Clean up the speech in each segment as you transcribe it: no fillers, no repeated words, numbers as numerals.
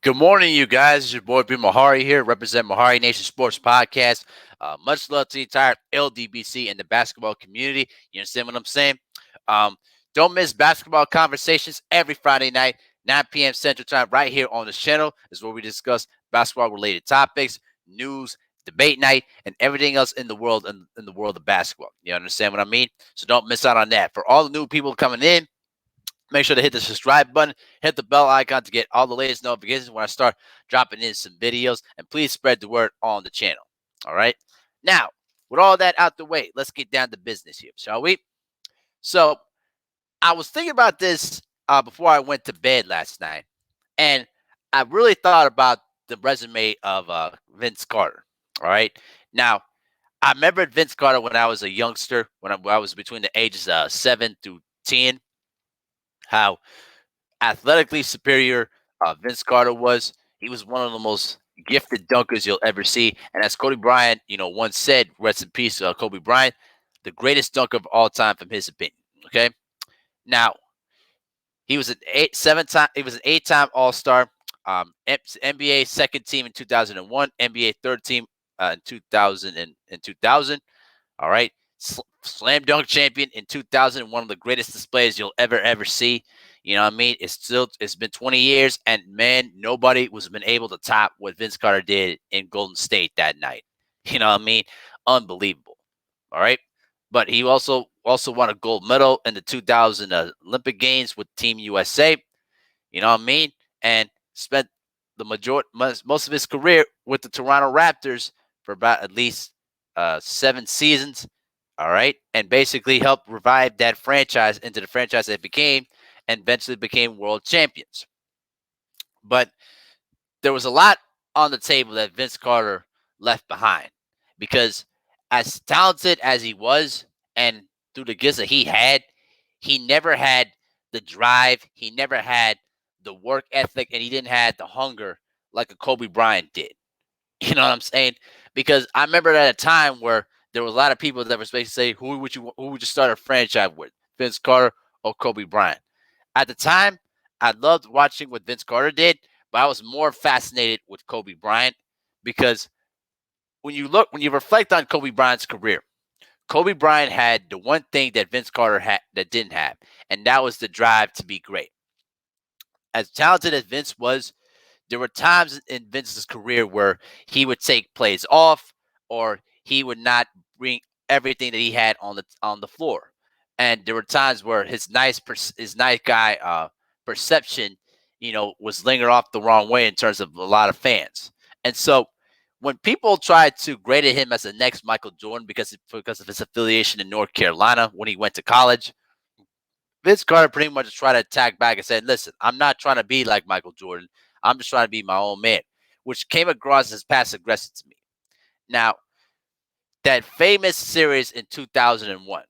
Good morning, you guys. It's your boy B Mahari here, represent Mahari Nation Sports Podcast. Much love to the entire LDBC and the basketball community. You understand what I'm saying? Um, don't miss basketball conversations every Friday night, 9 p.m. Central Time, right here on this channel. Is where we discuss basketball-related topics, news, debate night, and everything else in the world in the world of basketball. You understand what I mean? So don't miss out on that. For all the new people coming in, make sure to hit the subscribe button, hit the bell icon to get all the latest notifications when I start dropping in some videos. And please spread the word on the channel. All right. Now, with all that out the way, let's get down to business here, shall we? So, I was thinking about this before I went to bed last night, and I really thought about the resume of Vince Carter. All right. Now, I remember Vince Carter when I was a youngster, when I was between the ages of 7 through 10, how athletically superior Vince Carter was. He was one of the most gifted dunkers you'll ever see. And as Kobe Bryant, once said, rest in peace, Kobe Bryant, the greatest dunker of all time, from his opinion. Okay. Now, he was he was an 8-time All-Star, NBA second team in 2001, NBA third team in 2000 and 2000. All right. Slam dunk champion in 2000, one of the greatest displays you'll ever see. You know what I mean? It's been 20 years, and man, nobody was been able to top what Vince Carter did in Golden State that night. You know what I mean? Unbelievable. All right. But he also won a gold medal in the 2000 Olympic Games with Team USA. You know what I mean? And spent the most of his career with the Toronto Raptors for about at least 7 seasons. All right. And basically helped revive that franchise into the franchise that it became, and eventually became world champions. But there was a lot on the table that Vince Carter left behind, because as talented as he was, and through the gifts that he never had the drive, he never had the work ethic, and he didn't have the hunger like a Kobe Bryant did. You know what I'm saying? Because I remember at a time where there was a lot of people that were basically saying, who would you start a franchise with, Vince Carter or Kobe Bryant? At the time, I loved watching what Vince Carter did, but I was more fascinated with Kobe Bryant, because when you reflect on Kobe Bryant's career, Kobe Bryant had the one thing that Vince Carter had that didn't have, and that was the drive to be great. As talented as Vince was, there were times in Vince's career where he would take plays off, or he would not bring everything that he had on the floor. And there were times where his nice guy perception, was lingered off the wrong way in terms of a lot of fans. And so when people tried to grade him as the next Michael Jordan because of his affiliation in North Carolina when he went to college, Vince Carter pretty much tried to attack back and said, "Listen, I'm not trying to be like Michael Jordan. I'm just trying to be my own man," which came across as passive aggressive to me. Now, that famous series in 2001,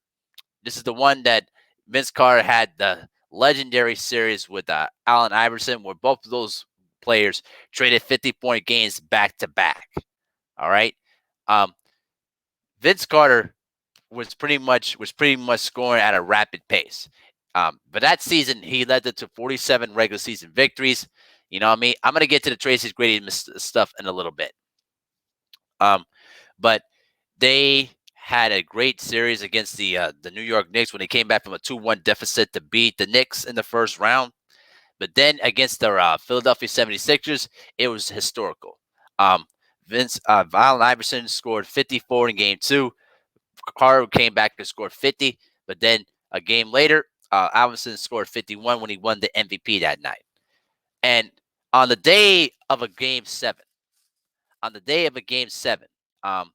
this is the one that Vince Carter had the legendary series with Allen Iverson, where both of those players traded 50-point games back to back. All right. Um, Vince Carter was pretty much scoring at a rapid pace. But that season, he led it to 47 regular season victories. You know what I mean? I'm gonna get to the Tracy McGrady stuff in a little bit. Um, but they had a great series against the New York Knicks when they came back from a 2-1 deficit to beat the Knicks in the first round. But then against the Philadelphia 76ers, it was historical. Um, Allen Iverson scored 54 in game two. Carter came back and scored 50, but then a game later, Iverson scored 51 when he won the MVP that night. And on the day of a game seven, um,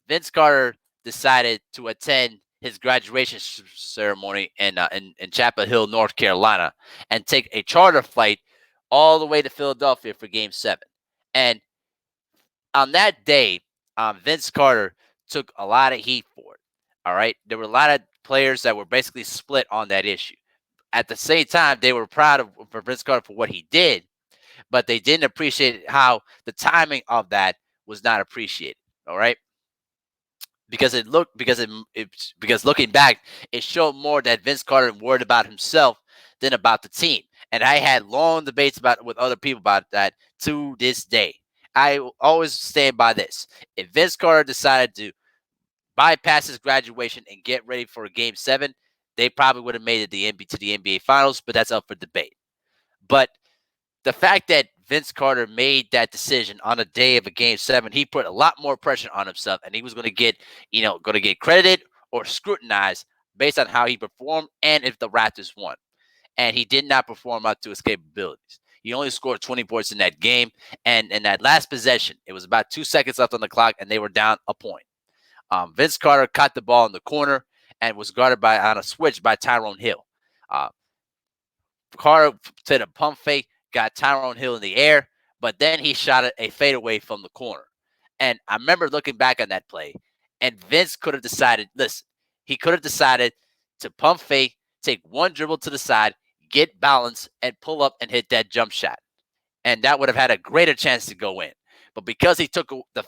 Vince Carter decided to attend his graduation ceremony in Chapel Hill, North Carolina, and take a charter flight all the way to Philadelphia for game seven. And on that day, Vince Carter took a lot of heat for it. All right. There were a lot of players that were basically split on that issue. At the same time, they were proud for Vince Carter for what he did, but they didn't appreciate how the timing of that was not appreciated. All right. Because looking back, it showed more that Vince Carter worried about himself than about the team. And I had long debates about with other people about that to this day. I always stand by this. If Vince Carter decided to bypass his graduation and get ready for a game seven, they probably would have made it to the NBA finals, but that's up for debate. But the fact that Vince Carter made that decision on a day of a game seven, he put a lot more pressure on himself, and he was going to get, going to get credited or scrutinized based on how he performed and if the Raptors won. And he did not perform up to his capabilities. He only scored 20 points in that game, and in that last possession, it was about 2 seconds left on the clock, and they were down a point. Vince Carter caught the ball in the corner and was guarded by on a switch by Tyrone Hill. Uh, Carter did a pump fake, got Tyrone Hill in the air, but then he shot a fadeaway from the corner. And I remember looking back on that play, and Vince could have decided, listen, he could have decided to pump fake, take one dribble to the side, get balance, and pull up and hit that jump shot. And that would have had a greater chance to go in. But because he took the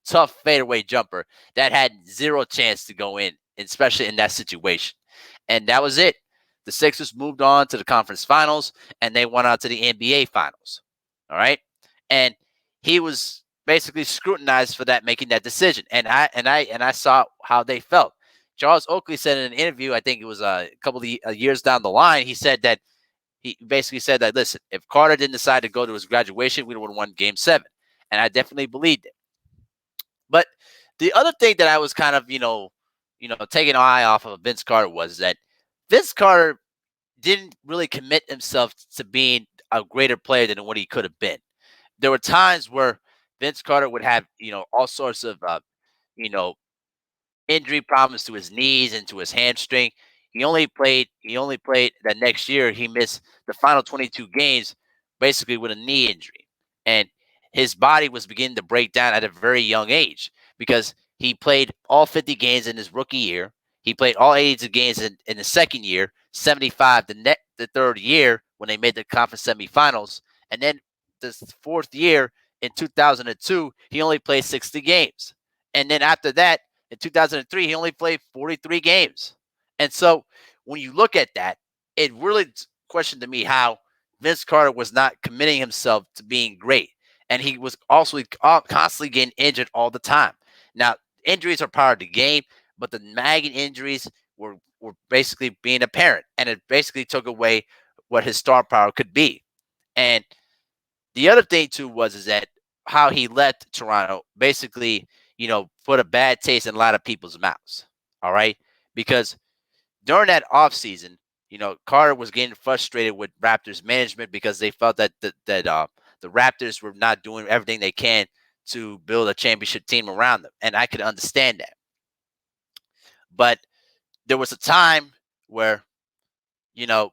tough fadeaway jumper, that had zero chance to go in, especially in that situation. And that was it. The Sixers moved on to the conference finals, and they went out to the NBA finals. All right, and he was basically scrutinized for that, making that decision. And I saw how they felt. Charles Oakley said in an interview, I think it was a couple of years down the line, he basically said that, listen, if Carter didn't decide to go to his graduation, we would have won game seven. And I definitely believed it. But the other thing that I was kind of, taking an eye off of Vince Carter was that Vince Carter didn't really commit himself to being a greater player than what he could have been. There were times where Vince Carter would have, all sorts of, you know, injury problems to his knees and to his hamstring. He only played that next year. He missed the final 22 games basically with a knee injury. And his body was beginning to break down at a very young age because he played all 50 games in his rookie year. He played all 82 games in the second year, 75 the third year when they made the conference semifinals. And then the fourth year in 2002, he only played 60 games. And then after that, in 2003, he only played 43 games. And so when you look at that, it really questioned to me how Vince Carter was not committing himself to being great. And he was also constantly getting injured all the time. Now, injuries are part of the game, but the nagging injuries were basically being apparent. And it basically took away what his star power could be. And the other thing too was is that how he left Toronto basically, put a bad taste in a lot of people's mouths. All right, because during that offseason, Carter was getting frustrated with Raptors management because they felt that the Raptors were not doing everything they can to build a championship team around them, and I could understand that. But there was a time where you know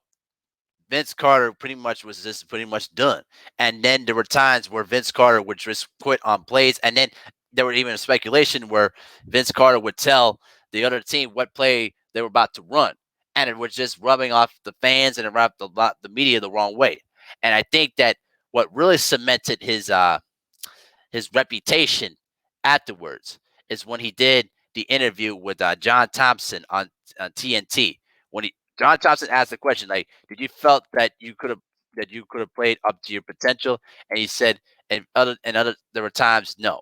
Vince Carter pretty much was just pretty much done. And then there were times where Vince Carter would just quit on plays. And then there were even speculation where Vince Carter would tell the other team what play they were about to run. And it was just rubbing off the fans and it rubbed the media the wrong way. And I think that what really cemented his reputation afterwards is when he did the interview with John Thompson on TNT. When John Thompson asked the question, like, "Did you felt that you could have played up to your potential?" And he said, "And other there were times no."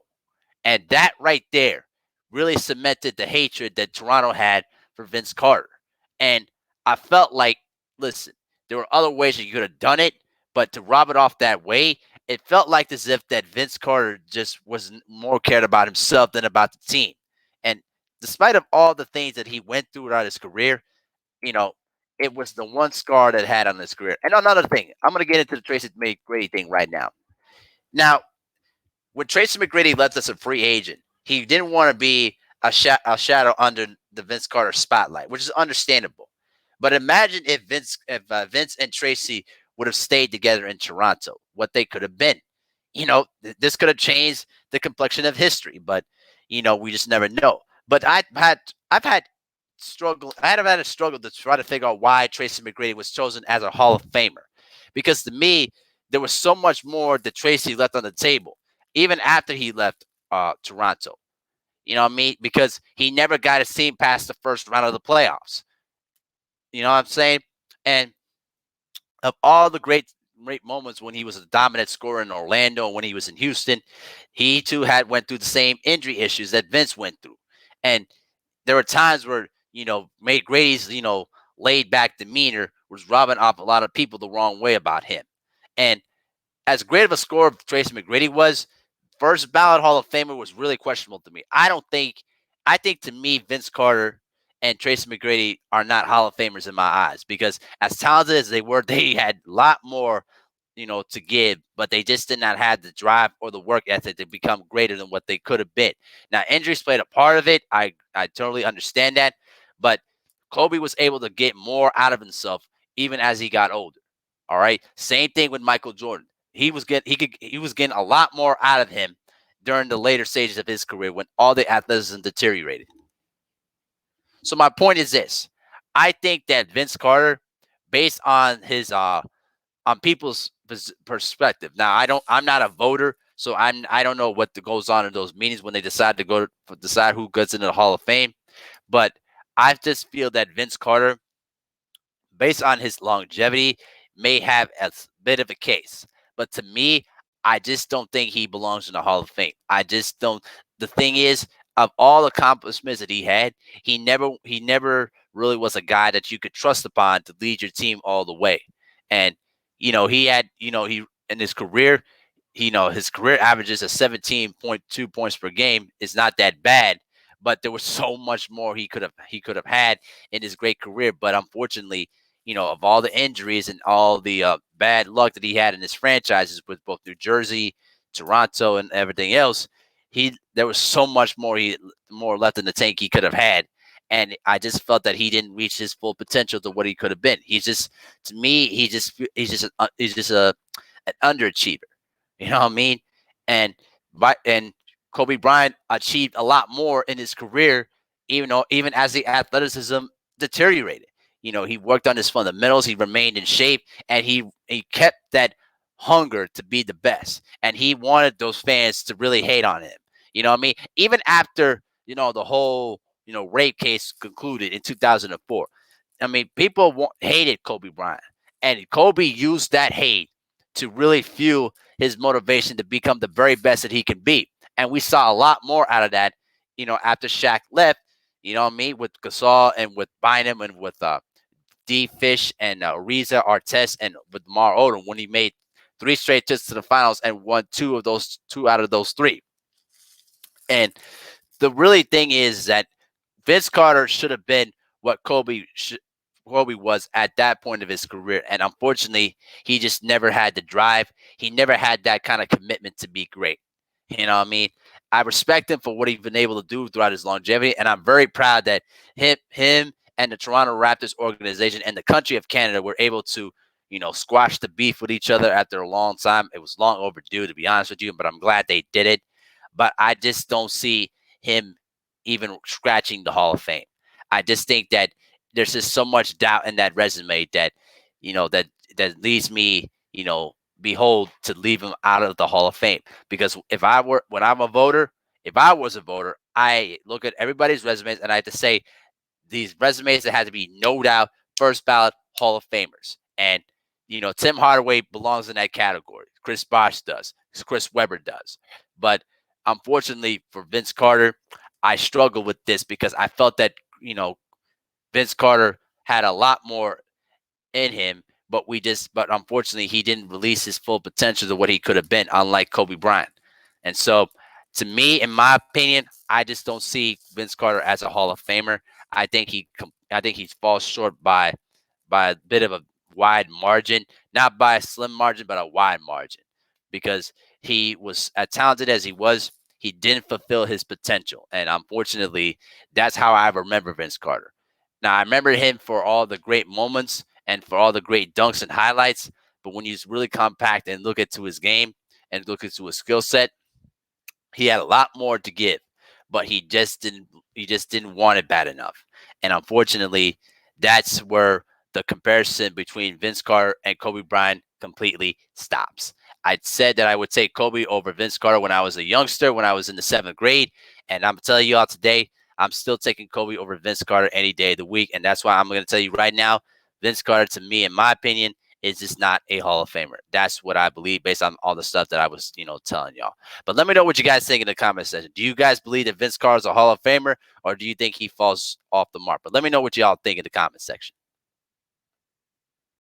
And that right there really cemented the hatred that Toronto had for Vince Carter. And I felt like, listen, there were other ways that you could have done it, but to rob it off that way, it felt like as if that Vince Carter just was more cared about himself than about the team. And despite of all the things that he went through throughout his career, you know, it was the one scar that had on his career. And another thing, I'm going to get into the Tracy McGrady thing right now. Now, when Tracy McGrady left as a free agent, he didn't want to be a shadow under the Vince Carter spotlight, which is understandable. But imagine if Vince and Tracy would have stayed together in Toronto, what they could have been. This could have changed the complexion of history, but we just never know. But I've had struggle. I've had a struggle to try to figure out why Tracy McGrady was chosen as a Hall of Famer, because to me there was so much more that Tracy left on the table, even after he left Toronto. You know what I mean? Because he never got his team past the first round of the playoffs. You know what I'm saying? And Of all the great moments when he was a dominant scorer in Orlando, when he was in Houston, he too had went through the same injury issues that Vince went through. And there were times where, McGrady's, laid back demeanor was rubbing off a lot of people the wrong way about him. And as great of a scorer Tracy McGrady was, first ballot Hall of Famer was really questionable to me. I think to me, Vince Carter and Tracy McGrady are not Hall of Famers in my eyes, because as talented as they were, they had a lot more, to give, but they just did not have the drive or the work ethic to become greater than what they could have been. Now, injuries played a part of it. I totally understand that, but Kobe was able to get more out of himself even as he got older. All right. Same thing with Michael Jordan. He was getting a lot more out of him during the later stages of his career when all the athleticism deteriorated. So my point is this: I think that Vince Carter, based on his on people's perspective. Now, I'm not a voter, so I don't know what goes on in those meetings when they decide to decide who gets into the Hall of Fame. But I just feel that Vince Carter, based on his longevity, may have a bit of a case. But to me, I just don't think he belongs in the Hall of Fame. I just don't. The thing is, of all accomplishments that he had, he never really was a guy that you could trust upon to lead your team all the way. And he had, he in his career, his career averages of 17.2 points per game is not that bad, but there was so much more he could have had in his great career. But unfortunately, of all the injuries and all the bad luck that he had in his franchises with both New Jersey, Toronto, and everything else, there was so much more left in the tank he could have had. And I just felt that he didn't reach his full potential to what he could have been. He's just, to me, he's just an underachiever. You know what I mean? And and Kobe Bryant achieved a lot more in his career, even as the athleticism deteriorated. He worked on his fundamentals. He remained in shape, and he kept that hunger to be the best. And he wanted those fans to really hate on him. You know what I mean? Even after the whole rape case concluded in 2004. I mean, people hated Kobe Bryant, and Kobe used that hate to really fuel his motivation to become the very best that he can be. And we saw a lot more out of that, after Shaq left. You know what I mean? With Gasol and with Bynum and with D. Fish and Ariza Artest and with Mar Odom when he made three straight trips to the finals and won two out of those three. And the really thing is that Vince Carter should have been what Kobe was at that point of his career, and unfortunately, he just never had the drive. He never had that kind of commitment to be great. You know what I mean? I respect him for what he's been able to do throughout his longevity, and I'm very proud that him and the Toronto Raptors organization and the country of Canada were able to, squash the beef with each other after a long time. It was long overdue, to be honest with you, but I'm glad they did it. But I just don't see him even scratching the Hall of Fame. I just think that there's just so much doubt in that resume that, that leads me, behold, to leave him out of the Hall of Fame. Because if I was a voter, I look at everybody's resumes and I have to say these resumes that had to be no doubt first ballot Hall of Famers. And, Tim Hardaway belongs in that category. Chris Bosh does. Chris Webber does. But unfortunately for Vince Carter, I struggled with this because I felt that, Vince Carter had a lot more in him, but unfortunately he didn't release his full potential to what he could have been, unlike Kobe Bryant. And so, to me, in my opinion, I just don't see Vince Carter as a Hall of Famer. I think he falls short by a bit of a wide margin, not by a slim margin, but a wide margin, because he was as talented as he was. He didn't fulfill his potential, and unfortunately, that's how I remember Vince Carter. Now, I remember him for all the great moments and for all the great dunks and highlights. But when you really compact and look into his game and look into his skill set, he had a lot more to give, but he just didn't want it bad enough. And unfortunately, that's where the comparison between Vince Carter and Kobe Bryant completely stops. I said that I would take Kobe over Vince Carter when I was a youngster, when I was in the 7th grade, and I'm telling you all today, I'm still taking Kobe over Vince Carter any day of the week, and that's why I'm going to tell you right now, Vince Carter, to me, in my opinion, is just not a Hall of Famer. That's what I believe based on all the stuff that I was, telling y'all. But let me know what you guys think in the comment section. Do you guys believe that Vince Carter is a Hall of Famer, or do you think he falls off the mark? But let me know what y'all think in the comment section.